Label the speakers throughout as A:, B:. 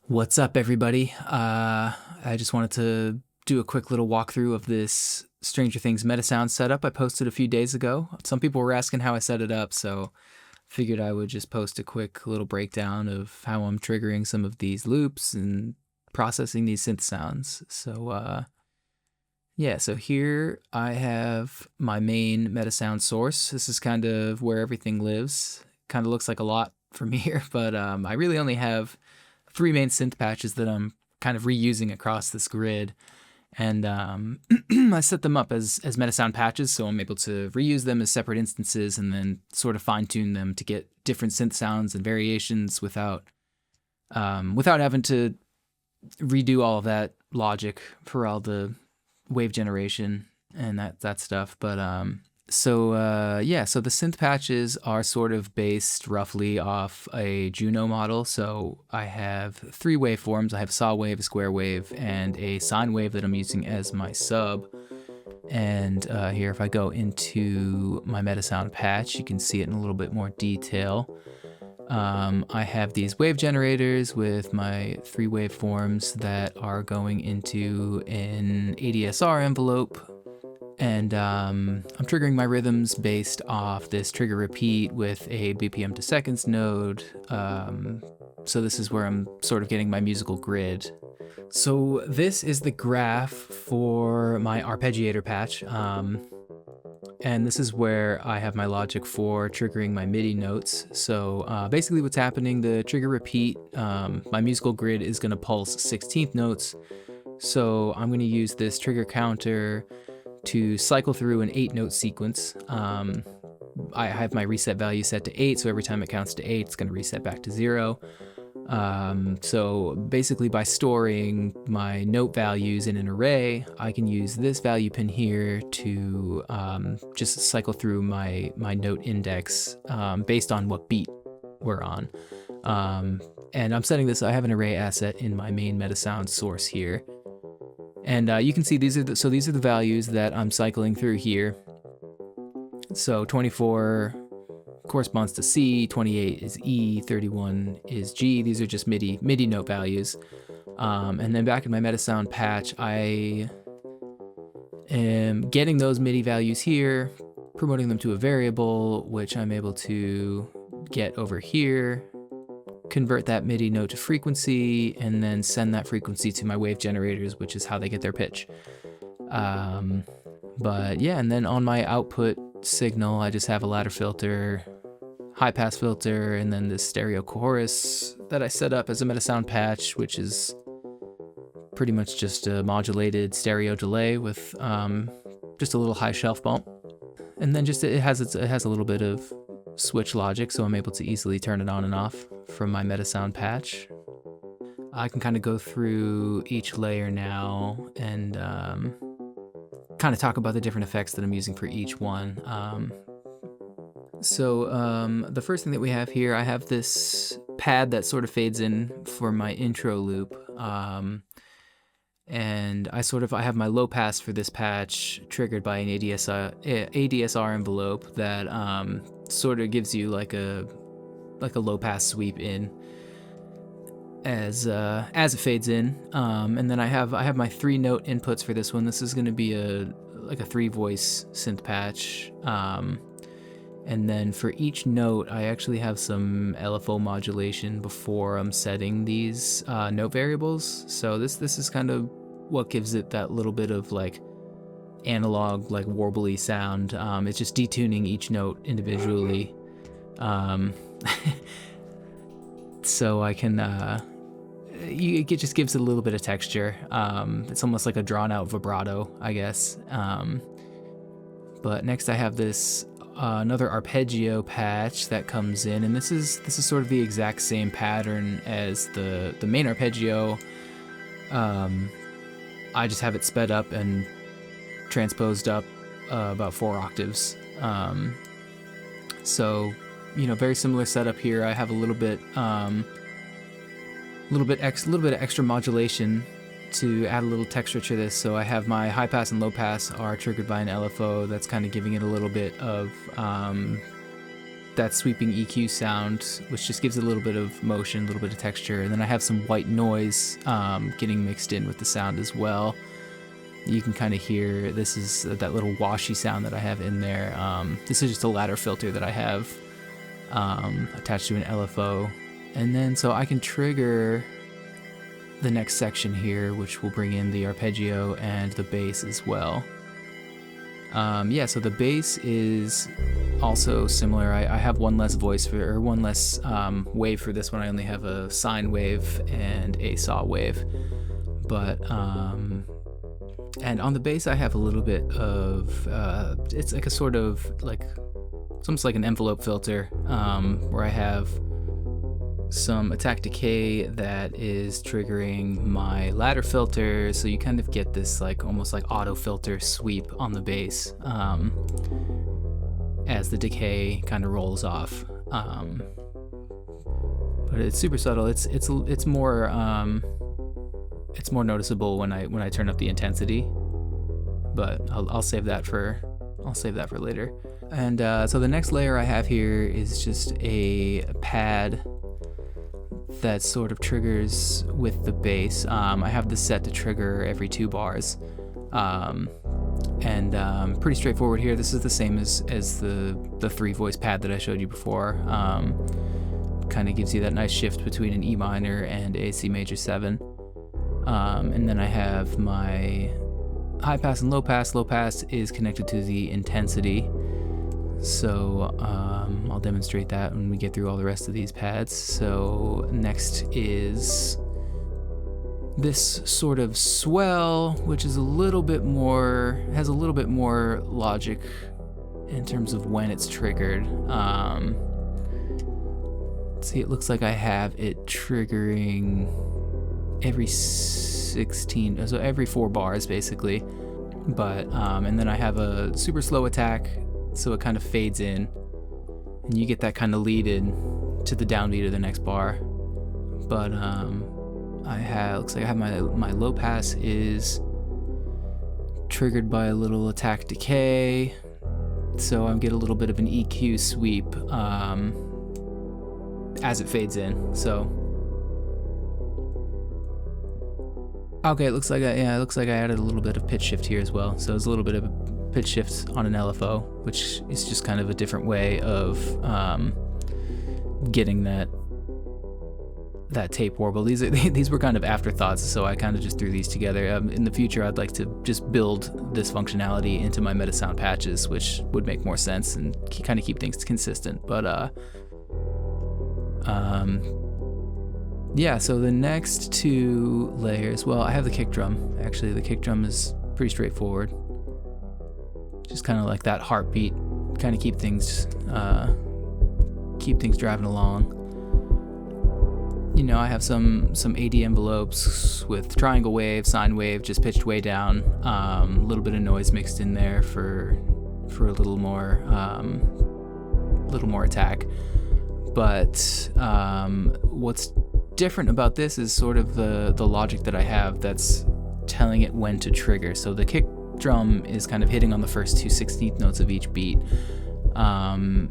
A: What's up, everybody? I just wanted to do a quick little walkthrough of this Stranger Things Metasounds setup I posted a few days ago. Some people were asking how I set it up, so figured I would just post a quick little breakdown of how I'm triggering some of these loops and processing these synth sounds. So here I have my main Metasound source. This is kind of where everything lives. Kind of looks like a lot from here, but I really only have three main synth patches that I'm kind of reusing across this grid. And I set them up as Metasound patches, so I'm able to reuse them as separate instances and then sort of fine tune them to get different synth sounds and variations without having to redo all of that logic for all the wave generation and that stuff. So the synth patches are sort of based roughly off a Juno model. So I have three waveforms. I have saw wave, a square wave, and a sine wave that I'm using as my sub. And here, if I go into my Metasound patch, you can see it in a little bit more detail. I have these wave generators with my three waveforms that are going into an ADSR envelope. And I'm triggering my rhythms based off this trigger repeat with a BPM to seconds node. So this is where I'm sort of getting my musical grid. So this is the graph for my arpeggiator patch. And this is where I have my logic for triggering my MIDI notes. So basically what's happening, the trigger repeat, my musical grid is going to pulse 16th notes. So I'm going to use this trigger counter to cycle through an 8-note sequence. I have my reset value set to 8, so every time it counts to 8, it's going to reset back to 0. So basically by storing my note values in an array, I can use this value pin here to just cycle through my note index based on what beat we're on. And I'm setting this, I have an array asset in my main Metasound source here. And you can see these are the values that I'm cycling through here. So 24 corresponds to C, 28 is E, 31 is G. These are just MIDI note values. And then back in my Metasound patch, I am getting those MIDI values here, promoting them to a variable, which I'm able to get over here, convert that MIDI note to frequency, and then send that frequency to my wave generators, which is how they get their pitch. But yeah, and then on my output signal, I just have a ladder filter, high pass filter, and then this stereo chorus that I set up as a Metasound patch, which is pretty much just a modulated stereo delay with just a little high shelf bump. And then just it has a little bit of switch logic, so I'm able to easily turn it on and off from my Metasound patch. I can kind of go through each layer now and kind of talk about the different effects that I'm using for each one. The first thing that we have here, I have this pad that sort of fades in for my intro loop. And I have my low pass for this patch triggered by an ADSR envelope that sort of gives you like a low pass sweep in as it fades in. And then I have my 3-note inputs for this one. This is going to be a 3-voice synth patch. And then for each note, I actually have some LFO modulation before I'm setting these note variables. So this is kind of what gives it that little bit of like analog, like warbly sound. It's just detuning each note individually. So I can, it just gives it a little bit of texture. It's almost like a drawn out vibrato, I guess. But next I have this another arpeggio patch that comes in, and this is sort of the exact same pattern as the main arpeggio. I just have it sped up and transposed up about 4 octaves. So very similar setup here. I have a little bit of extra modulation to add a little texture to this. So I have my high pass and low pass are triggered by an LFO that's kind of giving it a little bit of that sweeping EQ sound, which just gives it a little bit of motion, a little bit of texture. And then I have some white noise getting mixed in with the sound as well. You can kind of hear, this is that little washy sound that I have in there. This is just a ladder filter that I have attached to an LFO. And then so I can trigger the next section here, which will bring in the arpeggio and the bass as well. Yeah, so the bass is also similar. I have one less voice for, or one less wave for this one. I only have a sine wave and a saw wave. But, and on the bass I have a little bit of, it's like a sort of like, it's almost like an envelope filter, where I have some attack decay that is triggering my ladder filter, so you kind of get this like almost like auto filter sweep on the bass as the decay kind of rolls off. But it's super subtle. It's more noticeable when I turn up the intensity, but I'll save that for later. And so the next layer I have here is just a pad that sort of triggers with the bass. I have this set to trigger every 2 bars, and pretty straightforward here. This is the same as the 3-voice pad that I showed you before. Kind of gives you that nice shift between an E minor and a C major 7. And then I have my high pass and low pass. Low pass is connected to the intensity. So I'll demonstrate that when we get through all the rest of these pads. So next is this sort of swell, which is has a little bit more logic in terms of when it's triggered. See, it looks like I have it triggering every 16, so every 4 bars basically. But and then I have a super slow attack, so it kind of fades in, and you get that kind of lead in to the downbeat of the next bar. But looks like I have my low pass is triggered by a little attack decay, so I get a little bit of an EQ sweep as it fades in. So okay, it looks like I added a little bit of pitch shift here as well. So it's a little bit of a pitch shift on an LFO, which is just kind of a different way of getting that tape warble. These were kind of afterthoughts, so I kind of just threw these together. In the future, I'd like to just build this functionality into my Metasound patches, which would make more sense and kind of keep things consistent. But yeah, so the next 2 layers, well, I have the kick drum. Actually, the kick drum is pretty straightforward. Just kind of like that heartbeat, kind of keep things driving along. You know, I have some AD envelopes with triangle wave, sine wave, just pitched way down. A little bit of noise mixed in there for a little more attack. But what's different about this is sort of the logic that I have that's telling it when to trigger. So the kick drum is kind of hitting on the first 2 16th notes of each beat, and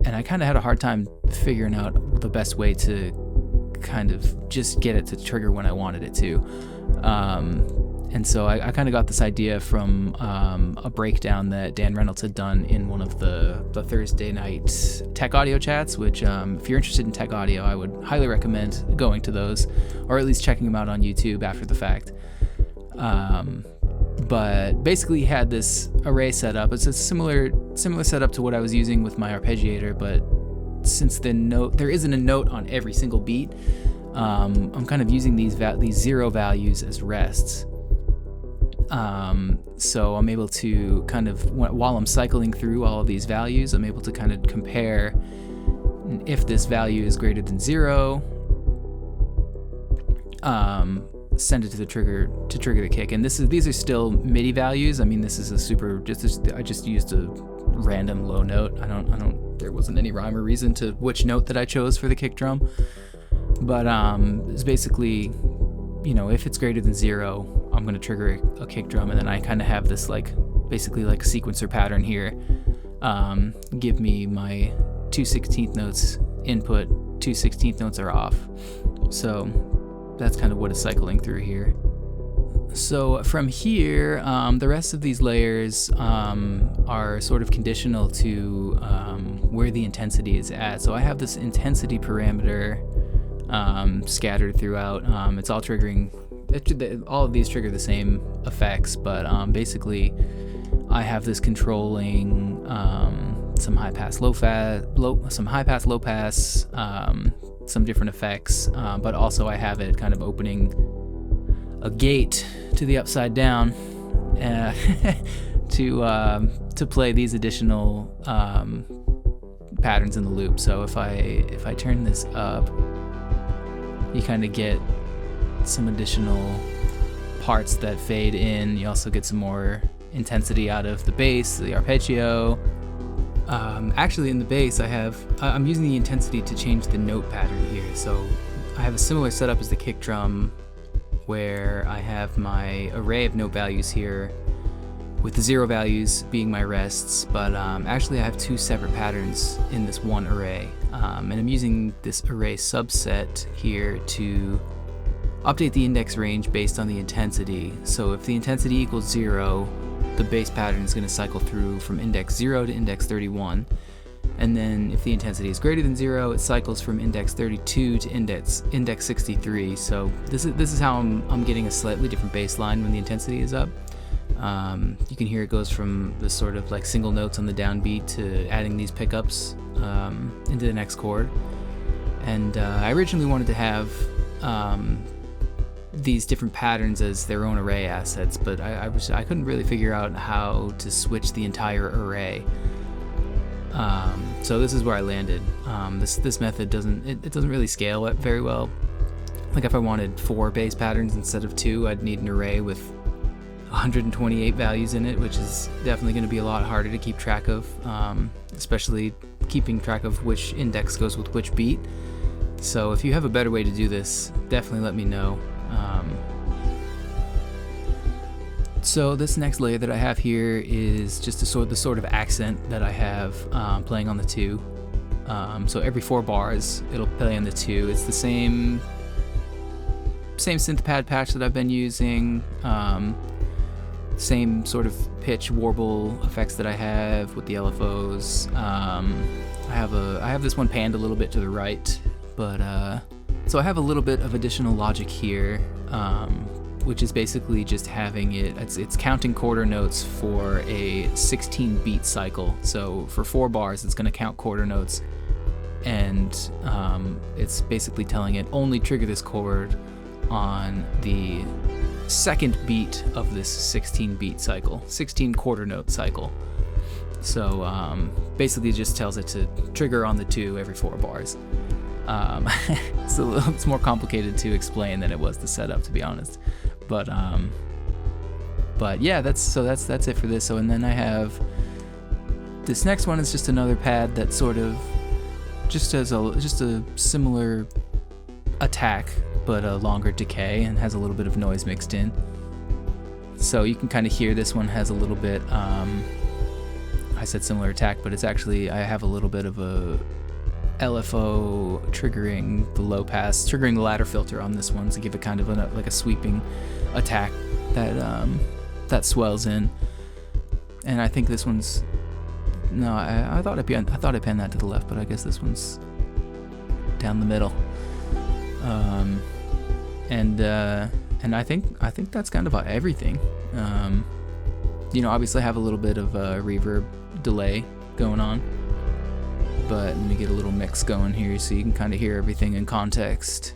A: I kind of had a hard time figuring out the best way to kind of just get it to trigger when I wanted it to. And so I kind of got this idea from a breakdown that Dan Reynolds had done in one of the Thursday night tech audio chats, which if you're interested in tech audio, I would highly recommend going to those, or at least checking them out on YouTube after the fact. But basically he had this array set up. It's a similar setup to what I was using with my arpeggiator, but since there isn't a note on every single beat, I'm kind of using these 0 values as rests. So I'm able to kind of, while I'm cycling through all of these values, I'm able to kind of compare if this value is greater than 0, send it to the trigger to trigger the kick. And these are still MIDI values. I mean, this is I just used a random low note. There wasn't any rhyme or reason to which note that I chose for the kick drum. But it's basically, you know, if it's greater than 0, I'm going to trigger a kick drum, and then I kind of have this basically like a sequencer pattern here. Give me my two 16th notes input, two 16th notes are off. So that's kind of what is cycling through here. So from here, the rest of these layers are sort of conditional to where the intensity is at. So I have this intensity parameter scattered throughout. It's all triggering, all of these trigger the same effects, but basically I have this controlling some high pass, low pass, some different effects, but also I have it kind of opening a gate to the upside down to play these additional patterns in the loop. So if I turn this up, you kind of get some additional parts that fade in. You also get some more intensity out of the bass, the arpeggio. Actually, in the bass, I'm using the intensity to change the note pattern here. So I have a similar setup as the kick drum, where I have my array of note values here, with the 0 values being my rests, but actually I have two separate patterns in this one array, and I'm using this array subset here to update the index range based on the intensity. So if the intensity equals 0, the bass pattern is going to cycle through from index 0 to index 31, and then if the intensity is greater than 0, it cycles from index 32 to index 63. So this is how I'm getting a slightly different bass line when the intensity is up. You can hear it goes from the sort of like single notes on the downbeat to adding these pickups into the next chord. And I originally wanted to have these different patterns as their own array assets, but I couldn't really figure out how to switch the entire array. So this is where I landed. This method doesn't really scale it very well. Like if I wanted 4 bass patterns instead of 2, I'd need an array with 128 values in it, which is definitely going to be a lot harder to keep track of, especially keeping track of which index goes with which beat. So if you have a better way to do this, definitely let me know. So this next layer that I have here is just the sort of accent that I have playing on the 2. So every 4 bars, it'll play on the 2. It's the same synth pad patch that I've been using. Same sort of pitch warble effects that I have with the LFOs. I have this one panned a little bit to the right, but so I have a little bit of additional logic here, which is basically just having it's counting quarter notes for a 16 beat cycle. So for 4 bars, it's going to count quarter notes, and it's basically telling it only trigger this chord on the second beat of this 16 beat cycle, 16 quarter note cycle. So basically it just tells it to trigger on the 2 every 4 bars. It's more complicated to explain than it was to set up, to be honest. But yeah, that's it for this. So, and then I have this next one is just another pad that sort of just has a similar attack, but a longer decay, and has a little bit of noise mixed in. So you can kind of hear this one has a little bit, I said similar attack, but it's actually, I have a little bit of a LFO triggering the low pass, triggering the ladder filter on this one to give it kind of like a sweeping attack that swells in. And I think this one's, no, I thought I panned that to the left, but I guess this one's down the middle. And I think that's kind of everything. Obviously I have a little bit of a reverb delay going on, but let me get a little mix going here so you can kind of hear everything in context.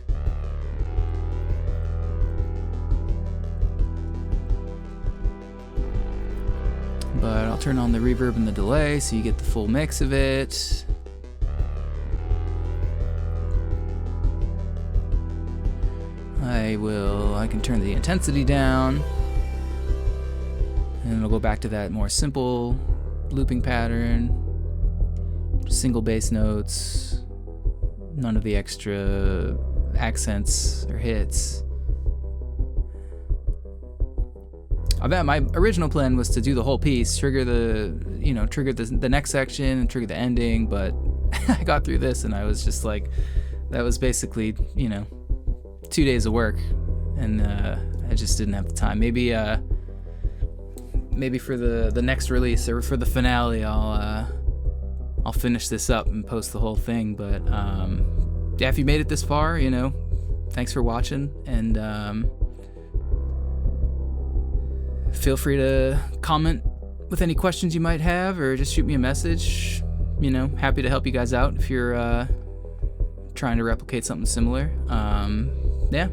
A: But I'll turn on the reverb and the delay so you get the full mix of it. I can turn the intensity down, and it'll go back to that more simple looping pattern. Single bass notes, none of the extra accents or hits. I bet my original plan was to do the whole piece, trigger the next section and trigger the ending, but I got through this, and I was just like, that was basically, 2 days of work, and I just didn't have the time. Maybe for the next release or for the finale, I'll finish this up and post the whole thing. But yeah, if you made it this far, thanks for watching, and feel free to comment with any questions you might have, or just shoot me a message. Happy to help you guys out if you're trying to replicate something similar. Yeah.